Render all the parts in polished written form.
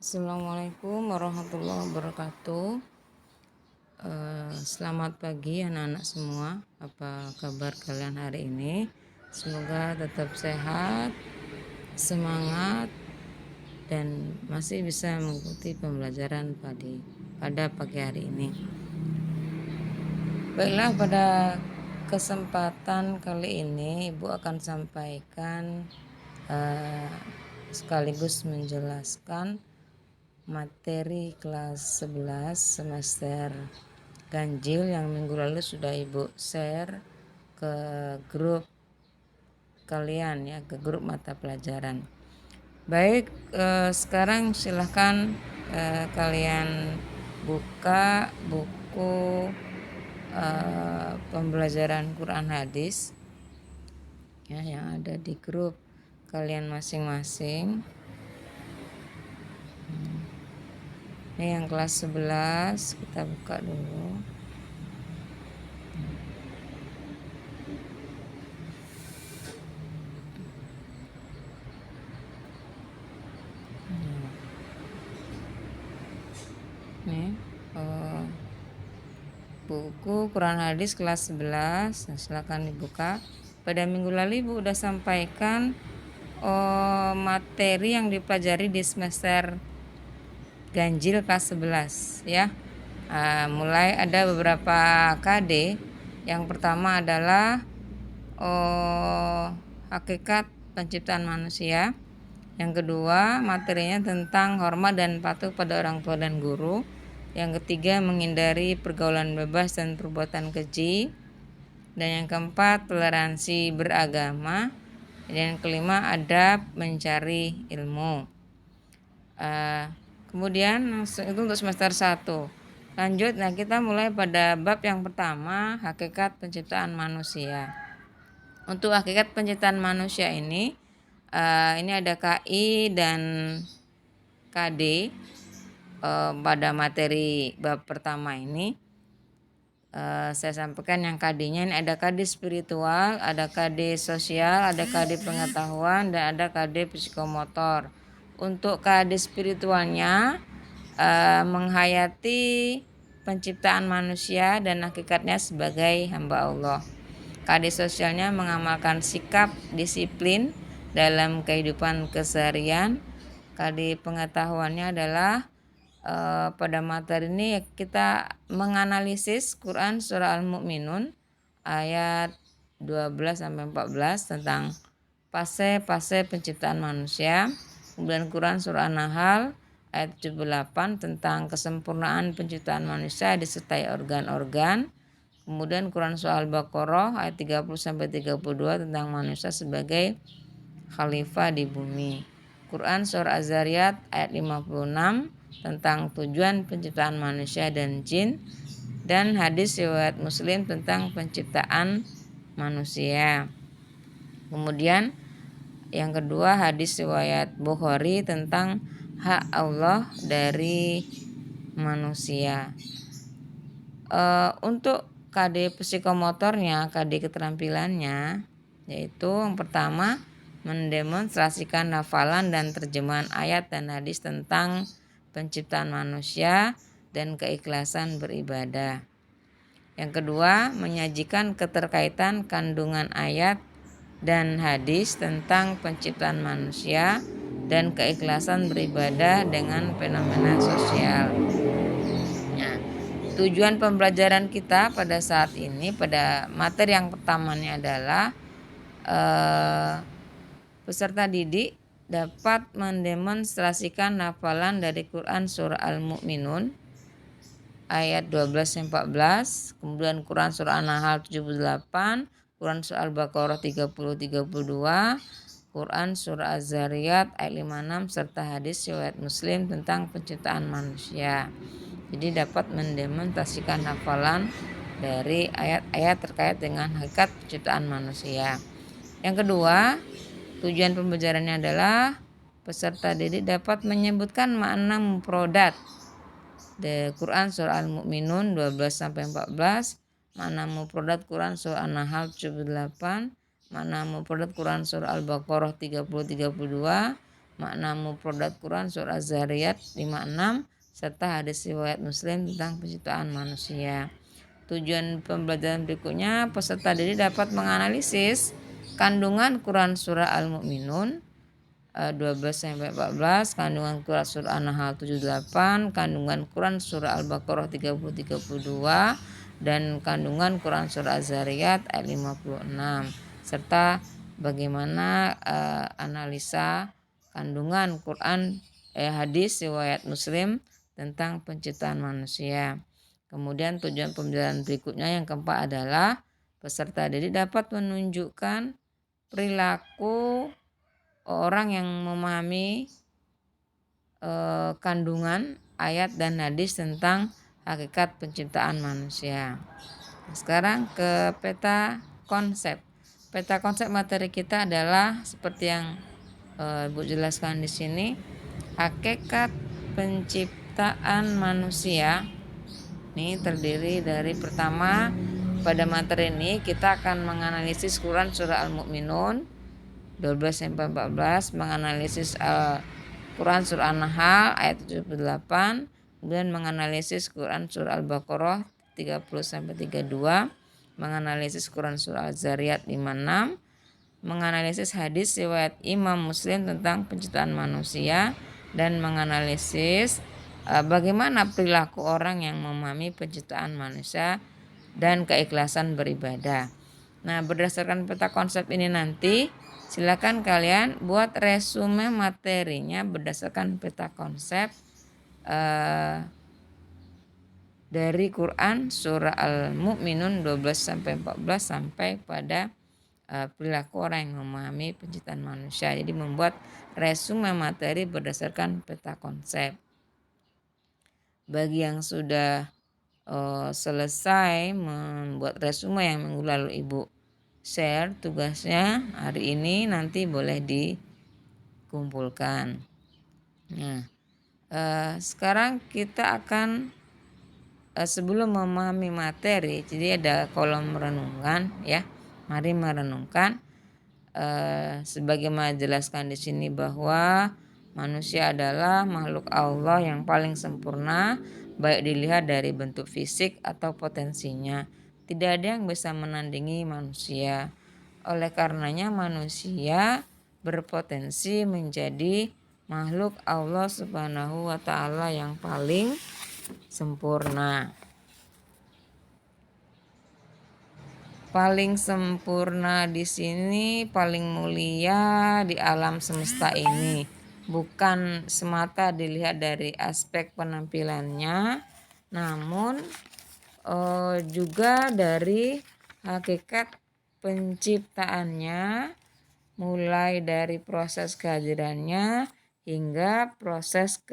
Assalamualaikum warahmatullahi wabarakatuh. Selamat pagi anak-anak semua. Apa kabar kalian hari ini? Semoga tetap sehat, semangat, dan masih bisa mengikuti pembelajaran pada pagi hari ini. Baiklah, pada kesempatan kali ini Ibu akan sampaikan sekaligus menjelaskan materi kelas 11 semester ganjil yang minggu lalu sudah Ibu share ke grup kalian ya, ke grup mata pelajaran. Baik, sekarang silahkan kalian buka buku pembelajaran Quran hadis ya, yang ada di grup kalian masing-masing. Ini yang kelas 11, kita buka dulu. Nih, buku Quran hadis kelas 11. Nah, silakan dibuka. Pada minggu lalu Ibu udah sampaikan materi yang dipelajari di semester ganjil kelas 11 ya. Mulai ada beberapa KD. Yang pertama adalah hakikat penciptaan manusia. Yang kedua, materinya tentang hormat dan patuh pada orang tua dan guru. Yang ketiga, menghindari pergaulan bebas dan perbuatan keji. Dan yang keempat, toleransi beragama. Dan yang kelima, adab mencari ilmu. Kemudian itu untuk semester 1. Lanjut, nah kita mulai pada bab yang pertama, hakikat penciptaan manusia. Untuk hakikat penciptaan manusia ini ada KI dan KD pada materi bab pertama ini. Saya sampaikan yang KD-nya ini ada KD spiritual, ada KD sosial, ada KD pengetahuan, dan ada KD psikomotor. Untuk KD spiritualnya menghayati penciptaan manusia dan hakikatnya sebagai hamba Allah. KD sosialnya mengamalkan sikap disiplin dalam kehidupan keseharian. KD pengetahuannya adalah pada materi ini kita menganalisis Quran surah Al-Mu'minun ayat 12 sampai 14 tentang fase-fase penciptaan manusia. Kemudian Quran surah An-Nahl ayat 78 tentang kesempurnaan penciptaan manusia disertai organ-organ. Kemudian Quran surah Al-Baqarah ayat 30 sampai 32 tentang manusia sebagai khalifah di bumi. Quran surah Az-Zariyat ayat 56 tentang tujuan penciptaan manusia dan jin, dan hadis riwayat Muslim tentang penciptaan manusia. Kemudian yang kedua, hadis riwayat Bukhari tentang hak Allah dari manusia. Untuk KD psikomotornya, KD keterampilannya, yaitu yang pertama mendemonstrasikan hafalan dan terjemahan ayat dan hadis tentang penciptaan manusia dan keikhlasan beribadah. Yang kedua, menyajikan keterkaitan kandungan ayat dan hadis tentang penciptaan manusia dan keikhlasan beribadah dengan fenomena sosial. Nah, tujuan pembelajaran kita pada saat ini, pada materi yang pertamanya adalah peserta didik dapat mendemonstrasikan hafalan dari Quran surah Al-Mu'minun ayat 12-14, kemudian Quran surah An-Nahl 78, Quran surah Al-Baqarah 30-32, Quran surah Az-Zariyat ayat 56 serta hadis riwayat Muslim tentang penciptaan manusia. Jadi dapat mendemonstrasikan hafalan dari ayat-ayat terkait dengan hakikat penciptaan manusia. Yang kedua, tujuan pembelajarannya adalah peserta didik dapat menyebutkan makna mufradat di Quran surah Al-Mu'minun 12-14, makna mufradat Quran surah An-Nahl 78, makna mufradat Quran surah Al-Baqarah 30-32, makna mufradat Quran surah Az-Zariyat 56 serta hadis riwayat Muslim tentang penciptaan manusia. Tujuan pembelajaran berikutnya, peserta didik dapat menganalisis kandungan Quran surah Al-Mu'minun 12-14, kandungan Quran surah An-Nahl 78, kandungan Quran surah Al-Baqarah 30-32, dan kandungan Quran surah Az-Zariyat ayat 56, serta bagaimana analisa kandungan Quran hadis riwayat Muslim tentang penciptaan manusia. Kemudian tujuan pembelajaran berikutnya yang keempat adalah peserta didik dapat menunjukkan perilaku orang yang memahami kandungan ayat dan hadis tentang hakikat penciptaan manusia. Sekarang ke peta konsep. Peta konsep materi kita adalah seperti yang Ibu jelaskan di sini. Hakikat penciptaan manusia ini terdiri dari, pertama, pada materi ini kita akan menganalisis Quran surah Al-Mu'minun 12-14, menganalisis Quran surah An-Nahl ayat 78, kemudian menganalisis Quran surah Al-Baqarah 30-32, menganalisis Quran surah Az-Zariyat 56, menganalisis hadis riwayat Imam Muslim tentang penciptaan manusia, dan menganalisis bagaimana perilaku orang yang memahami penciptaan manusia dan keikhlasan beribadah. Nah, berdasarkan peta konsep ini nanti silakan kalian buat resume materinya berdasarkan peta konsep dari Quran surah Al-Mu'minun 12-14 sampai pada perilaku orang yang memahami penciptaan manusia. Jadi membuat resume materi berdasarkan peta konsep. Bagi yang sudah selesai membuat resume yang minggu lalu Ibu share tugasnya hari ini, nanti boleh dikumpulkan. Nah, sekarang kita akan sebelum memahami materi, jadi ada kolom renungan ya. Mari merenungkan. Sebagaimana jelaskan di sini bahwa manusia adalah makhluk Allah yang paling sempurna, baik dilihat dari bentuk fisik atau potensinya. Tidak ada yang bisa menandingi manusia. Oleh karenanya manusia berpotensi menjadi makhluk Allah Subhanahu wa Ta'ala yang paling sempurna. Paling sempurna di sini, paling mulia di alam semesta ini. Bukan semata dilihat dari aspek penampilannya, namun juga dari hakikat penciptaannya, mulai dari proses kehadirannya hingga proses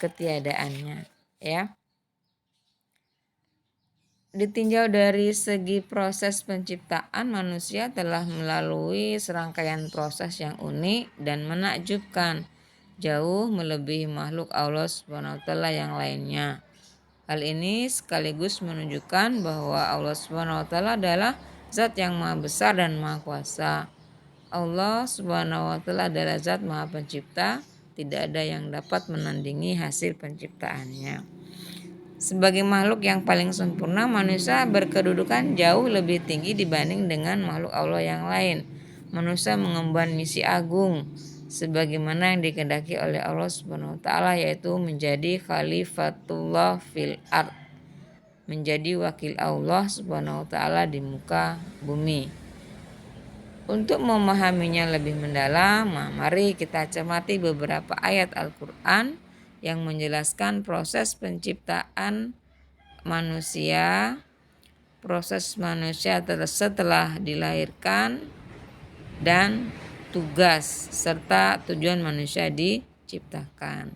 ketiadaannya ya. Ditinjau dari segi proses penciptaan, manusia telah melalui serangkaian proses yang unik dan menakjubkan, jauh melebihi makhluk Allah SWT yang lainnya. Hal ini sekaligus menunjukkan bahwa Allah SWT adalah zat yang maha besar dan maha kuasa. Allah SWT adalah zat maha pencipta, tidak ada yang dapat menandingi hasil penciptaannya. Sebagai makhluk yang paling sempurna, manusia berkedudukan jauh lebih tinggi dibanding dengan makhluk Allah yang lain. Manusia mengemban misi agung sebagaimana yang dikehendaki oleh Allah Subhanahu wa Ta'ala, yaitu menjadi khalifatullah fil ard, menjadi wakil Allah Subhanahu wa Ta'ala di muka bumi. Untuk memahaminya lebih mendalam, mari kita cermati beberapa ayat Al-Quran yang menjelaskan proses penciptaan manusia, proses manusia setelah dilahirkan, dan tugas serta tujuan manusia diciptakan.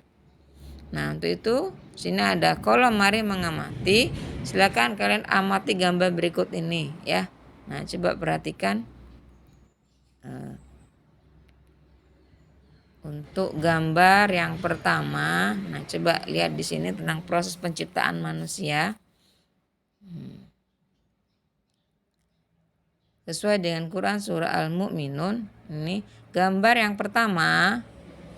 Nah, untuk itu sini ada kolom mari mengamati. Silakan kalian amati gambar berikut ini ya. Nah, coba perhatikan. Untuk gambar yang pertama, nah coba lihat di sini tentang proses penciptaan manusia. sesuai dengan Quran surah Al-Mu'minun. Ini gambar yang pertama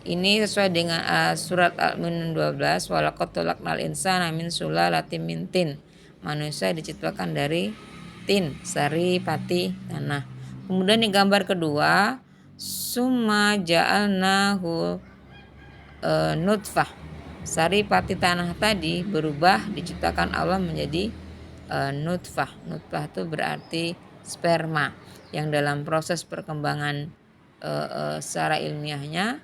ini sesuai dengan surat Al-Mu'minun 12, walaqad khalaqnal insana min sulalatin min tin. Manusia diciptakan dari tin, sari, pati, tanah. Kemudian yang gambar kedua, summa ja'alnahu nutfah. Sari pati tanah tadi berubah, diciptakan Allah menjadi nutfah. Nutfah itu berarti sperma yang dalam proses perkembangan secara ilmiahnya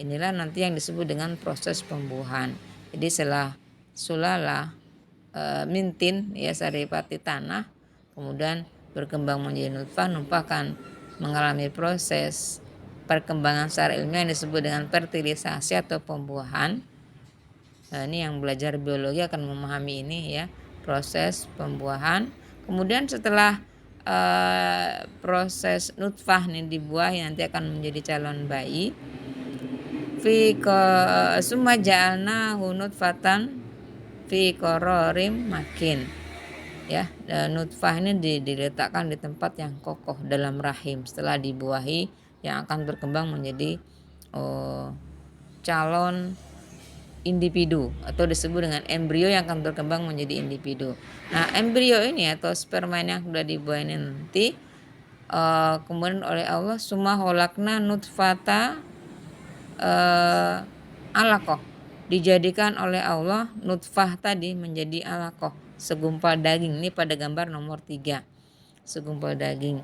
inilah nanti yang disebut dengan proses pembuahan. Jadi setelah sulala mintin ya sari pati tanah, kemudian berkembang menjadi nutfah. Nutfah akan mengalami proses perkembangan secara ilmiah yang disebut dengan fertilisasi atau pembuahan. Nah, ini yang belajar biologi akan memahami ini ya, proses pembuahan. Kemudian setelah proses nutfah nih dibuahi nanti akan menjadi calon bayi. Fi summa ja'alnahu nutfatan fi qararim makin. Ya, nutfah ini diletakkan di tempat yang kokoh dalam rahim setelah dibuahi yang akan berkembang menjadi calon individu atau disebut dengan embrio yang akan berkembang menjadi individu. Nah, embrio ini atau sperma yang sudah dibuahi nanti kemudian oleh Allah summa khalaqna nutfata alaqah, dijadikan oleh Allah nutfah tadi menjadi alaqah, segumpal daging. Ini pada gambar nomor 3, segumpal daging,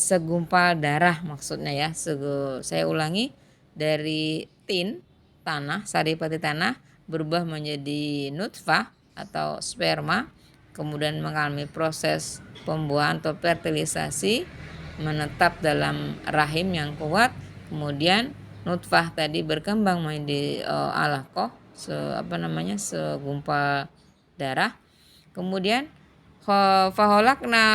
segumpal darah maksudnya ya. Saya ulangi, dari tin tanah, sari pati tanah berubah menjadi nutfah atau sperma, kemudian mengalami proses pembuahan atau fertilisasi, menetap dalam rahim yang kuat, kemudian nutfah tadi berkembang menjadi alaqah, segumpal darah. Kemudian faholakna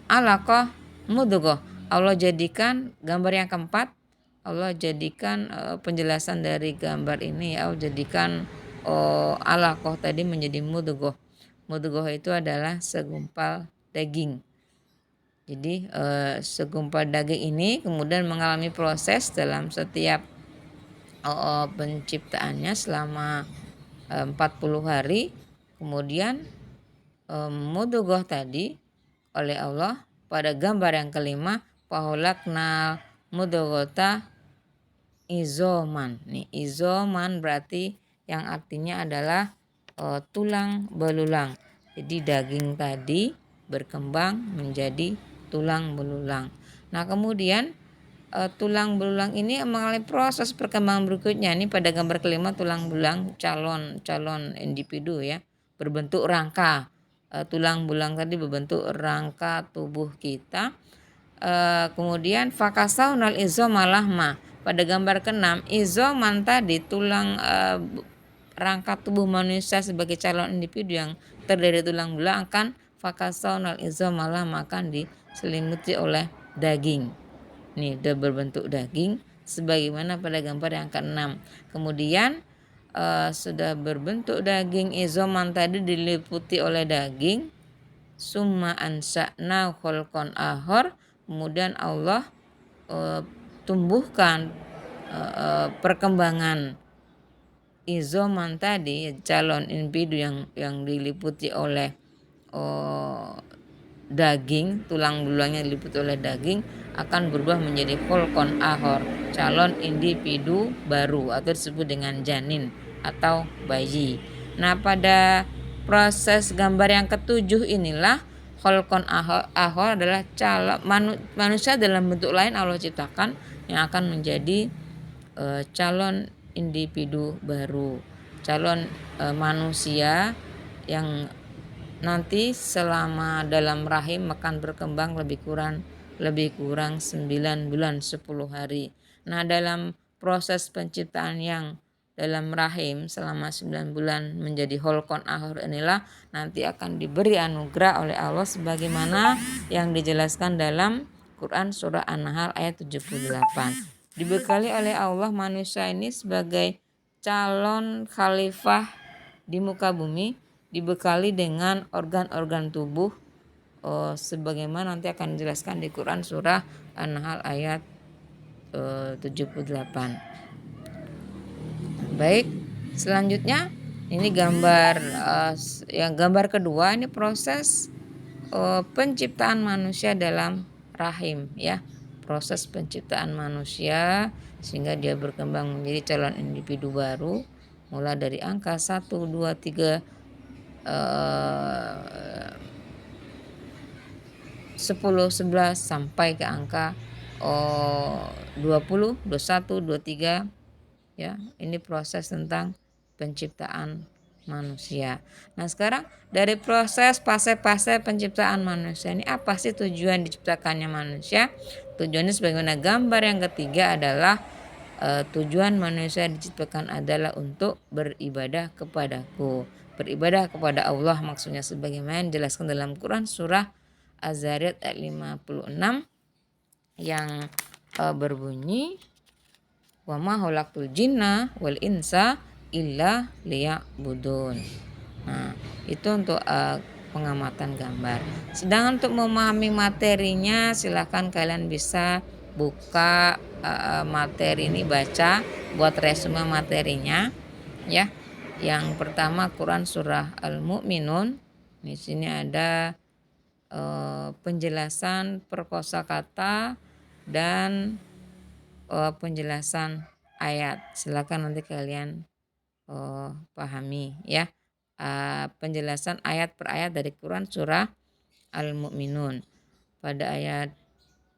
alaqah mudghah, Allah jadikan gambar yang keempat, Allah jadikan penjelasan dari gambar ini ya, Allah jadikan alaqah tadi menjadi mudghah. Mudghah itu adalah segumpal daging. Jadi segumpal daging ini kemudian mengalami proses dalam setiap penciptaannya selama 40 hari. Kemudian mudghah tadi oleh Allah pada gambar yang kelima, faholaknal mudghata izoman. Nih, izoman berarti yang artinya adalah tulang belulang. Jadi daging tadi berkembang menjadi tulang belulang. Nah, kemudian tulang belulang ini mengalami proses perkembangan berikutnya. Ini pada gambar kelima, tulang belulang calon individu ya, berbentuk rangka. Tulang belulang tadi berbentuk rangka tubuh kita. Kemudian fakasaunal izoma lahma, pada gambar ke-6, izoman tadi tulang rangka tubuh manusia sebagai calon individu yang terdiri tulang belulang akan fakasaunal izoma lahma, akan diselimuti oleh daging. Nih udah berbentuk daging sebagaimana pada gambar yang ke-6. Kemudian sudah berbentuk daging, izoman tadi diliputi oleh daging, summa ansa'na khalqan akhar, kemudian Allah tumbuhkan perkembangan izoman tadi, calon individu yang diliputi oleh daging, tulang belulangnya diliputi oleh daging, akan berubah menjadi khalqan akhar, calon individu baru atau disebut dengan janin atau bayi. Nah, pada proses gambar yang ke-7 inilah khalqan akhar adalah calon manusia dalam bentuk lain Allah ciptakan yang akan menjadi calon individu baru, calon manusia yang nanti selama dalam rahim akan berkembang lebih kurang 9 bulan 10 hari. Nah, dalam proses penciptaan yang dalam rahim selama 9 bulan menjadi khalqan akhar inilah nanti akan diberi anugerah oleh Allah sebagaimana yang dijelaskan dalam Quran surah An-Nahl ayat 78. Dibekali oleh Allah manusia ini sebagai calon khalifah di muka bumi, dibekali dengan organ-organ tubuh sebagaimana nanti akan dijelaskan di Quran surah An-Nahl ayat 78. Baik, selanjutnya ini gambar gambar kedua, ini proses penciptaan manusia dalam rahim ya. Proses penciptaan manusia sehingga dia berkembang menjadi calon individu baru mulai dari angka 1, 2, 3 10, 11 sampai ke angka 20, 21, 23 ya. Ini proses tentang penciptaan manusia. Nah, sekarang dari proses fase-fase penciptaan manusia ini apa sih tujuan diciptakannya manusia? Tujuannya sebagaimana gambar yang ketiga adalah tujuan manusia diciptakan adalah untuk beribadah kepadaku. Beribadah kepada Allah maksudnya sebagaimana dijelaskan dalam Quran surah Az-Zariyat ayat 56 yang berbunyi wa ma khalaqtul jinna wal insa illa liya'budun. Nah, itu untuk pengamatan gambar. Sedangkan untuk memahami materinya silahkan kalian bisa buka materi ini, baca buat resume materinya ya. Yang pertama Quran surah Al-Mu'minun. Di sini ada penjelasan perkosakata dan penjelasan ayat. Silakan nanti kalian pahami ya. Penjelasan ayat per ayat dari Quran surah Al-Mu'minun pada ayat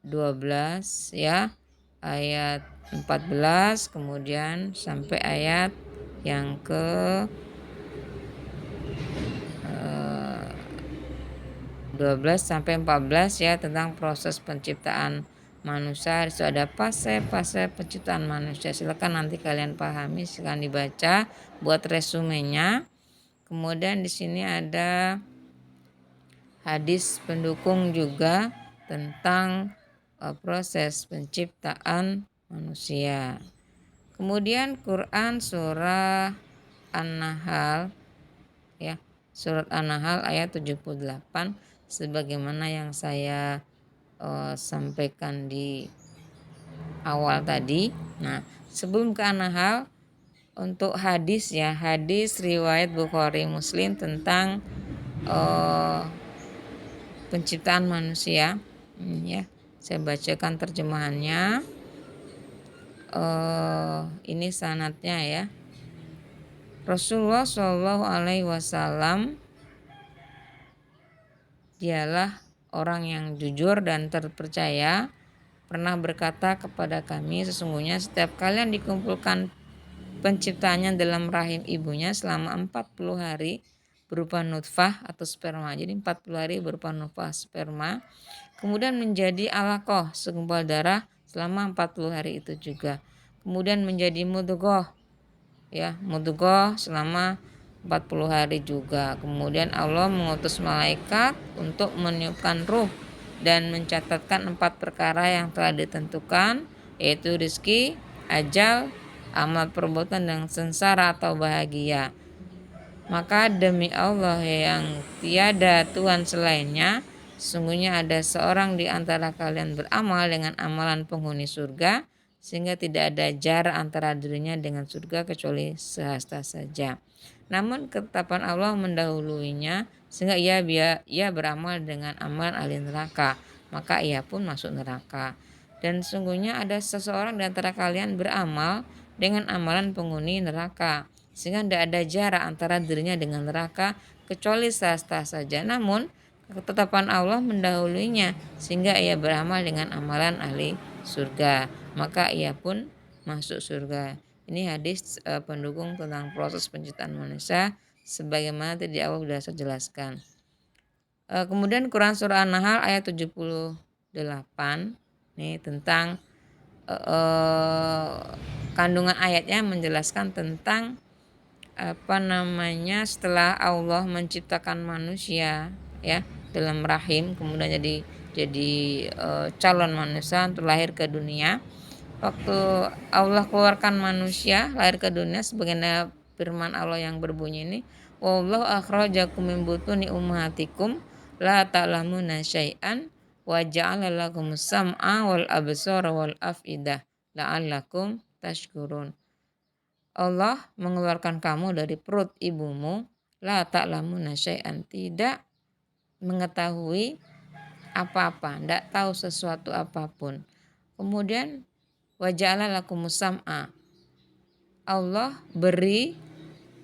12 ya, ayat 14 kemudian sampai ayat yang ke 12 sampai 14 ya, tentang proses penciptaan manusia. Itu ada fase-fase penciptaan manusia. Silakan nanti kalian pahami, silakan dibaca buat resumenya. Kemudian di sini ada hadis pendukung juga tentang proses penciptaan manusia. Kemudian Quran surah An-Nahl ya. Surat An-Nahl ayat 78 sebagaimana yang saya sampaikan di awal tadi. Nah, sebelum ke An-Nahl untuk hadis ya, hadis riwayat Bukhari Muslim tentang penciptaan manusia ya. Saya bacakan terjemahannya. Ini sanadnya ya. Rasulullah Shallallahu Alaihi Wasallam dialah orang yang jujur dan terpercaya, pernah berkata kepada kami, sesungguhnya setiap kalian dikumpulkan penciptanya dalam rahim ibunya selama 40 hari berupa nutfah atau sperma. Jadi 40 hari berupa nutfah sperma, kemudian menjadi alaqah segumpal darah selama 40 hari itu juga. Kemudian menjadi mudghah ya, mudghah selama 40 hari juga. Kemudian Allah mengutus malaikat untuk meniupkan ruh dan mencatatkan 4 perkara yang telah ditentukan, yaitu rezeki, ajal, amal perbuatan, dan sengsara atau bahagia. Maka demi Allah yang tiada Tuhan selainnya, sesungguhnya ada seorang di antara kalian beramal dengan amalan penghuni surga, sehingga tidak ada jarak antara dirinya dengan surga kecuali sehasta saja. Namun ketetapan Allah mendahuluinya sehingga ia beramal dengan amalan ahli neraka, maka ia pun masuk neraka. Dan sesungguhnya ada seseorang di antara kalian beramal dengan amalan penghuni neraka, sehingga tidak ada jarak antara dirinya dengan neraka kecuali sehasta saja. Namun ketetapan Allah mendahuluinya sehingga ia beramal dengan amalan ahli surga, maka ia pun masuk surga. Ini hadis pendukung tentang proses penciptaan manusia sebagaimana tadi awal sudah saya jelaskan. Kemudian Quran surah An-Nahl ayat 78 nih tentang kandungan ayatnya menjelaskan tentang setelah Allah menciptakan manusia ya dalam rahim, kemudian jadi calon manusia untuk lahir ke dunia. Waktu Allah keluarkan manusia lahir ke dunia, sebagaimana firman Allah yang berbunyi ini, wallahu akhrajakum min butuni ummahatikum la ta'lamuna syai'an wa ja'ala lakumus sam'a wal absara wal af'idah la'allakum tashkurun. Allah mengeluarkan kamu dari perut ibumu, la ta'lamuna syai'an, tidak mengetahui apa-apa, tidak tahu sesuatu apapun. Kemudian wa ja'ala lakumus sam'a, Allah beri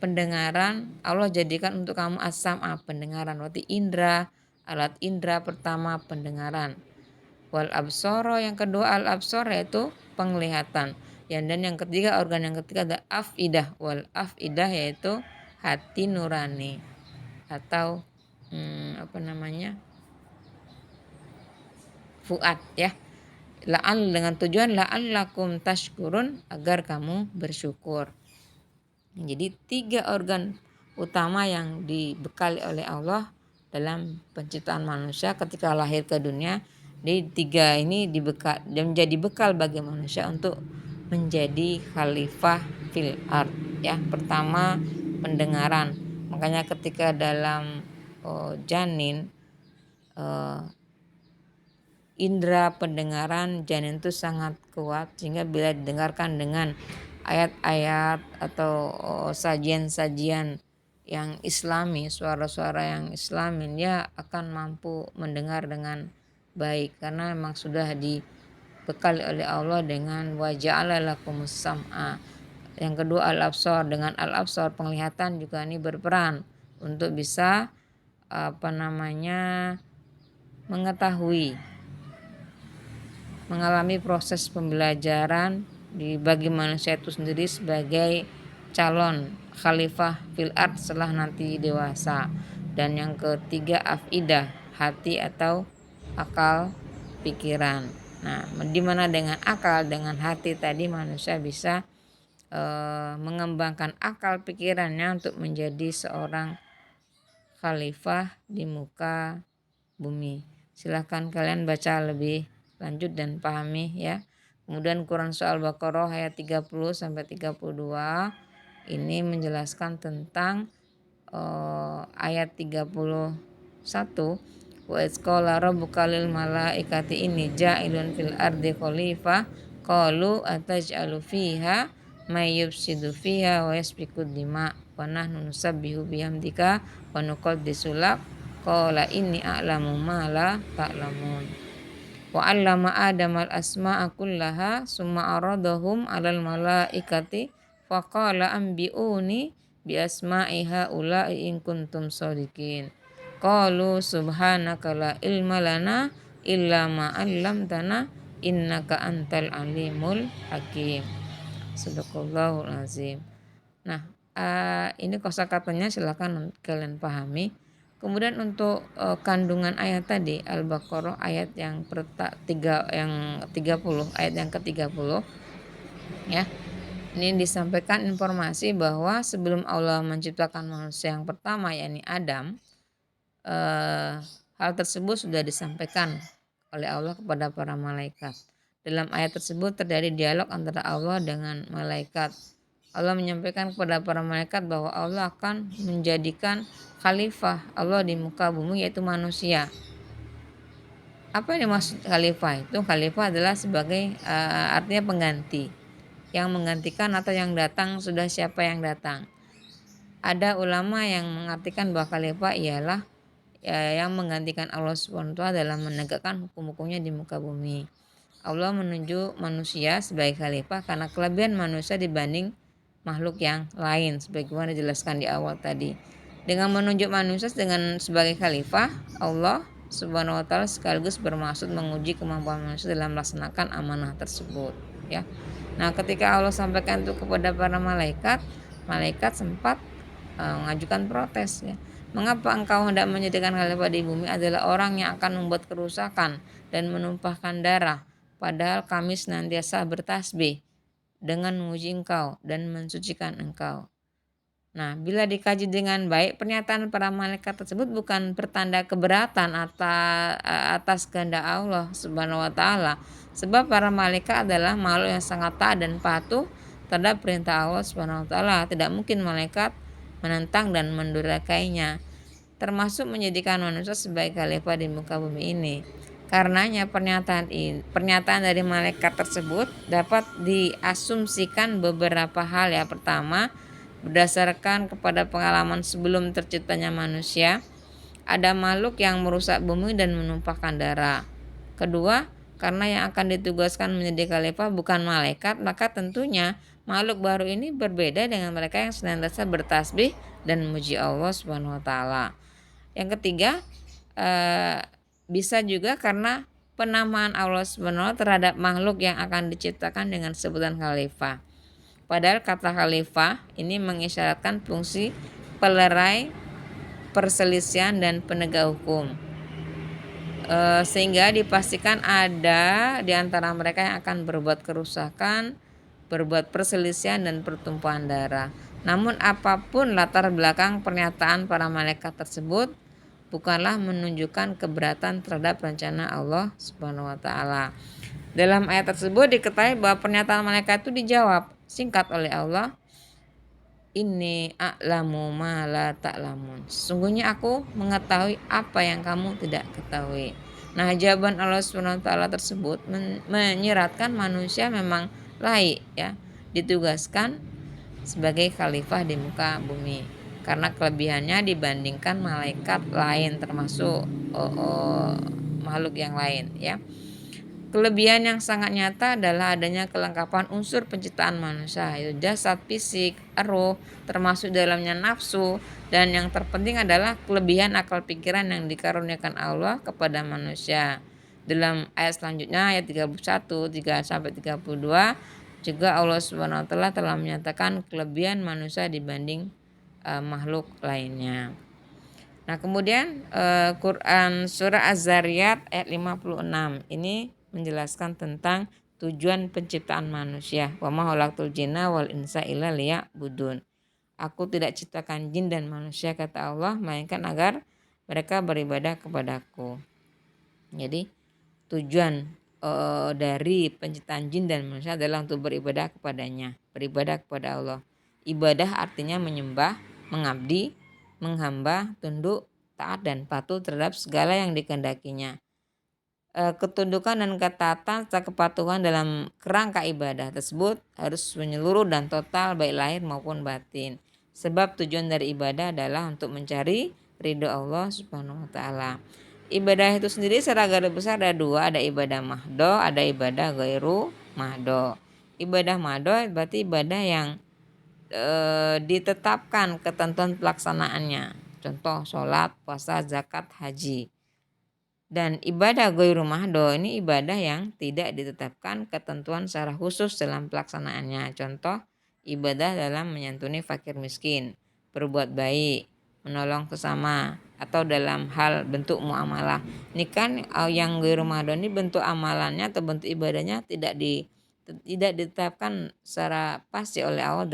pendengaran, Allah jadikan untuk kamu as-sam'a, pendengaran, berarti indra, alat indra pertama pendengaran. Wal absara, yang kedua al absar yaitu penglihatan. Dan yang ketiga, organ yang ketiga ada afidah. Wal afidah yaitu hati nurani atau fuad ya. La'al, dengan tujuan la'allakum tashkurun, agar kamu bersyukur. Jadi 3 organ utama yang dibekali oleh Allah dalam penciptaan manusia ketika lahir ke dunia. Di 3 ini menjadi bekal bagi manusia untuk menjadi khalifah fil ard ya. Pertama, pendengaran. Makanya ketika dalam janin, indera pendengaran janin itu sangat kuat, sehingga bila didengarkan dengan ayat-ayat atau sajian-sajian yang islami, suara-suara yang islami, dia akan mampu mendengar dengan baik karena memang sudah dibekali oleh Allah dengan wa ja'ala lakumus sam'a. Yang kedua al-absar, dengan al-absar penglihatan juga ini berperan untuk bisa mengetahui, mengalami proses pembelajaran bagi manusia itu sendiri sebagai calon khalifah fil ard setelah nanti dewasa. Dan yang ketiga afidah, hati atau akal pikiran. Nah, di mana dengan akal, dengan hati tadi manusia bisa mengembangkan akal pikirannya untuk menjadi seorang khalifah di muka bumi. Silahkan kalian baca lebih lanjut dan pahami ya. Kemudian Quran Surah Al-Baqarah ayat 30 sampai 32 ini menjelaskan tentang ayat 31, wa isqala rabbuka lil malaikati inni ja'ilun fil ardi khalifah qalu ataj'alu fiha may yufsidu fiha wa yasfiku dima wa nahnu nusabbihu bihamdika wa nuqaddisu lak qala inni a'lamu ma la ta'lamun. Wa 'allama Adamal asma'a kullaha summa aradahum 'alal malaikati faqala anbi'uni bi asma'i haula'i in kuntum shadiqin. Qalu subhanaka la ilma lana illa ma 'allamtana innaka antal alimul hakim. Sadaqallahul azim. Nah, ini kosakatanya silakan kalian pahami. Kemudian untuk kandungan ayat tadi Al-Baqarah ayat yang 30, ayat yang ke-30 ya. Ini disampaikan informasi bahwa sebelum Allah menciptakan manusia yang pertama yakni Adam, hal tersebut sudah disampaikan oleh Allah kepada para malaikat. Dalam ayat tersebut terjadi dialog antara Allah dengan malaikat. Allah menyampaikan kepada para malaikat bahwa Allah akan menjadikan khalifah Allah di muka bumi yaitu manusia. Apa yang dimaksud khalifah itu? Khalifah adalah sebagai artinya pengganti, yang menggantikan atau yang datang sudah siapa yang datang. Ada ulama yang mengartikan bahwa khalifah ialah yang menggantikan Allah SWT dalam menegakkan hukum-hukumnya di muka bumi. Allah menunjuk manusia sebagai khalifah karena kelebihan manusia dibanding makhluk yang lain sebagaimana dijelaskan di awal tadi. Dengan menunjuk manusia sebagai khalifah, Allah Subhanahu wa taala sekaligus bermaksud menguji kemampuan manusia dalam melaksanakan amanah tersebut ya. Nah, ketika Allah sampaikan itu kepada para malaikat, malaikat sempat mengajukan protes ya. Mengapa engkau hendak menjadikan khalifah di bumi adalah orang yang akan membuat kerusakan dan menumpahkan darah, padahal kami senantiasa bertasbih dengan memuji engkau dan mensucikan engkau. Nah, bila dikaji dengan baik, pernyataan para malaikat tersebut bukan pertanda keberatan atas kehendak Allah Subhanahu wa taala, sebab para malaikat adalah makhluk yang sangat taat dan patuh terhadap perintah Allah Subhanahu wa taala. Tidak mungkin malaikat menentang dan mendurhakainya. termasuk menjadikan manusia sebagai khalifah di muka bumi ini. Karenanya pernyataan dari malaikat tersebut dapat diasumsikan beberapa hal ya. Pertama, berdasarkan kepada pengalaman sebelum terciptanya manusia, ada makhluk yang merusak bumi dan menumpahkan darah. Kedua, karena yang akan ditugaskan menjadi khalifah bukan malaikat, maka tentunya makhluk baru ini berbeda dengan mereka yang senantiasa bertasbih dan memuji Allah Subhanahu wa taala. Yang ketiga, bisa juga karena penamaan Allah Subhanahu wa taala terhadap makhluk yang akan diciptakan dengan sebutan khalifah. Padahal kata khalifah ini mengisyaratkan fungsi pelerai perselisihan dan penegak hukum, sehingga dipastikan ada di antara mereka yang akan berbuat kerusakan, berbuat perselisihan dan pertumpahan darah. Namun apapun latar belakang pernyataan para malaikat tersebut bukanlah menunjukkan keberatan terhadap rencana Allah Subhanahu wa taala. Dalam ayat tersebut diketahui bahwa pernyataan malaikat itu dijawab singkat oleh Allah, Inni a'lamu ma la ta'lamun. Sesungguhnya aku mengetahui apa yang kamu tidak ketahui. Nah, jawaban Allah Subhanahu wa taala tersebut menyiratkan manusia memang layak ya ditugaskan sebagai khalifah di muka bumi karena kelebihannya dibandingkan malaikat lain termasuk makhluk yang lain ya. Kelebihan yang sangat nyata adalah adanya kelengkapan unsur penciptaan manusia, yaitu jasad, fisik, roh, termasuk dalamnya nafsu, dan yang terpenting adalah kelebihan akal pikiran yang dikaruniakan Allah kepada manusia. Dalam ayat selanjutnya ayat 31 sampai 32 juga Allah Subhanahu wa taala telah menyatakan kelebihan manusia dibanding makhluk lainnya. Nah, kemudian Quran surah Az-Zariyat ayat 56 ini menjelaskan tentang tujuan penciptaan manusia. Wa ma khalaqtul jinna wal insa illa liya'budun. Aku tidak ciptakan jin dan manusia kata Allah melainkan agar mereka beribadah kepadaku. Jadi tujuan dari penciptaan jin dan manusia adalah untuk beribadah kepadanya, beribadah kepada Allah. Ibadah artinya menyembah, mengabdi, menghamba, tunduk, taat dan patuh terhadap segala yang dikehendakinya. Ketundukan dan ketaatan serta kepatuhan dalam kerangka ibadah tersebut harus menyeluruh dan total baik lahir maupun batin. Sebab tujuan dari ibadah adalah untuk mencari ridho Allah Subhanahu wa taala. Ibadah itu sendiri secara garis besar ada dua, ada ibadah mahdo, ada ibadah ghairu mahdo. Ibadah mahdo berarti ibadah yang ditetapkan ketentuan pelaksanaannya. Contoh sholat, puasa, zakat, haji. Dan ibadah ghairu mahdo ini ibadah yang tidak ditetapkan ketentuan secara khusus dalam pelaksanaannya. Contoh ibadah dalam menyantuni fakir miskin, berbuat baik, menolong sesama, atau dalam hal bentuk muamalah. Ini kan yang ghairu mahdo ini bentuk amalannya atau bentuk ibadahnya tidak ditetapkan secara pasti oleh Allah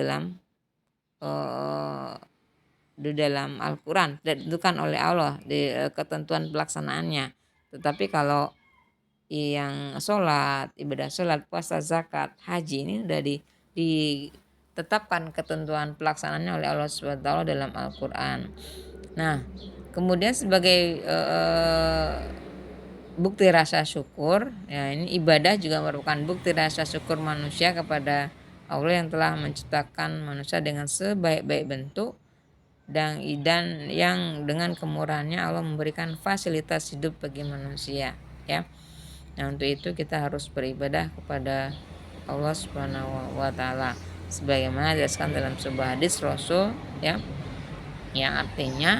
di dalam Al-Quran, tidak ditentukan oleh Allah di ketentuan pelaksanaannya. Tetapi kalau yang sholat, ibadah sholat, puasa, zakat, haji ini sudah ditetapkan ketentuan pelaksanaannya oleh Allah SWT dalam Al-Quran. Nah, kemudian sebagai bukti rasa syukur, ya ini ibadah juga merupakan bukti rasa syukur manusia kepada Allah yang telah menciptakan manusia dengan sebaik-baik bentuk dan yang dengan kemurahannya Allah memberikan fasilitas hidup bagi manusia ya. Nah, untuk itu kita harus beribadah kepada Allah Subhanahu wa taala sebagaimana dijelaskan dalam sebuah hadis Rasul ya, yang artinya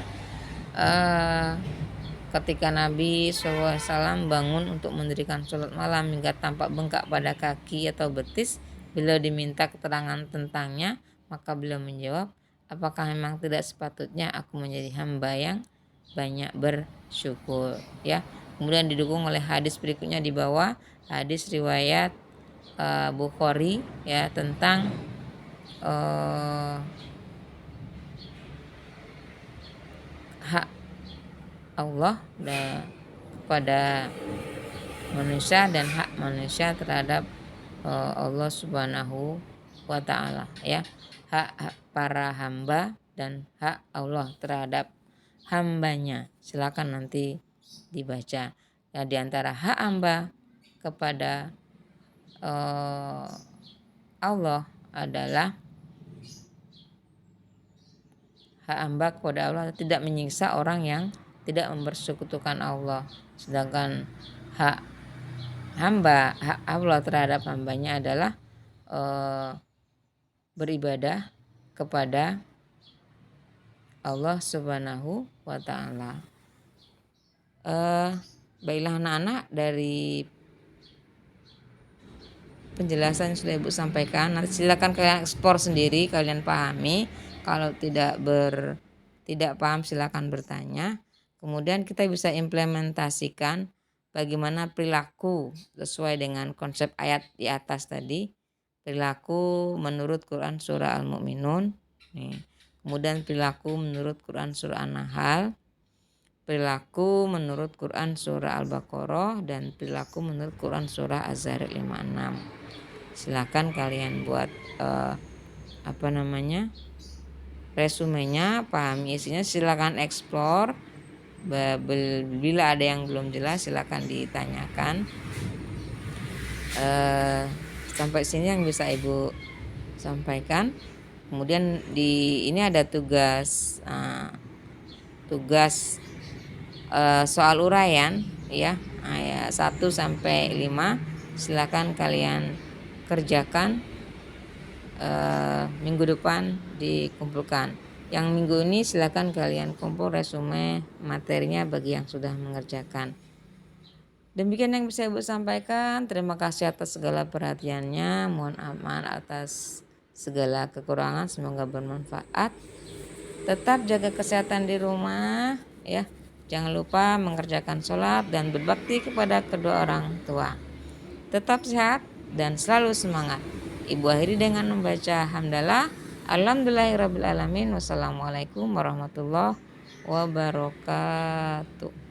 ketika Nabi SAW bangun untuk mendirikan sholat malam hingga tampak bengkak pada kaki atau betis, beliau diminta keterangan tentangnya, maka beliau menjawab, apakah memang tidak sepatutnya aku menjadi hamba yang banyak bersyukur ya. Kemudian didukung oleh hadis berikutnya di bawah, hadis riwayat Bukhari ya tentang hak Allah kepada manusia dan hak manusia terhadap Allah Subhanahu wa taala ya. Hak para hamba dan hak Allah terhadap hambanya. Silakan nanti dibaca. Ya, di antara hak hamba kepada Allah adalah hak hamba kepada Allah tidak menyiksa orang yang tidak mempersekutukan Allah. Sedangkan hak Allah terhadap hambanya adalah beribadah kepada Allah Subhanahu wa ta'ala. Baiklah anak-anak, dari penjelasan yang sudah Ibu sampaikan, nanti silakan kalian eksplor sendiri, kalian pahami. Kalau tidak paham silakan bertanya. Kemudian kita bisa implementasikan bagaimana perilaku sesuai dengan konsep ayat di atas tadi. Perilaku menurut Quran surah Al-Mu'minun. Kemudian perilaku menurut Quran surah An-Nahl. Perilaku menurut Quran surah Al-Baqarah, dan perilaku menurut Quran surah Az-Zariyat 56. Silakan kalian buat resumenya, pahami isinya, silakan explore. Bila ada yang belum jelas silakan ditanyakan. Sampai sini yang bisa Ibu sampaikan. Kemudian ini ada tugas soal uraian ya, ayat 1 sampai 5. Silakan kalian kerjakan. Minggu depan dikumpulkan. Yang minggu ini silakan kalian kumpul resume materinya bagi yang sudah mengerjakan. Demikian yang bisa Ibu sampaikan. Terima kasih atas segala perhatiannya. Mohon maaf atas segala kekurangan. Semoga bermanfaat. Tetap jaga kesehatan di rumah ya. Jangan lupa mengerjakan sholat dan berbakti kepada kedua orang tua. Tetap sehat dan selalu semangat. Ibu akhiri dengan membaca hamdalah. Alhamdulillahirabbil alamin. Wassalamualaikum warahmatullahi wabarakatuh.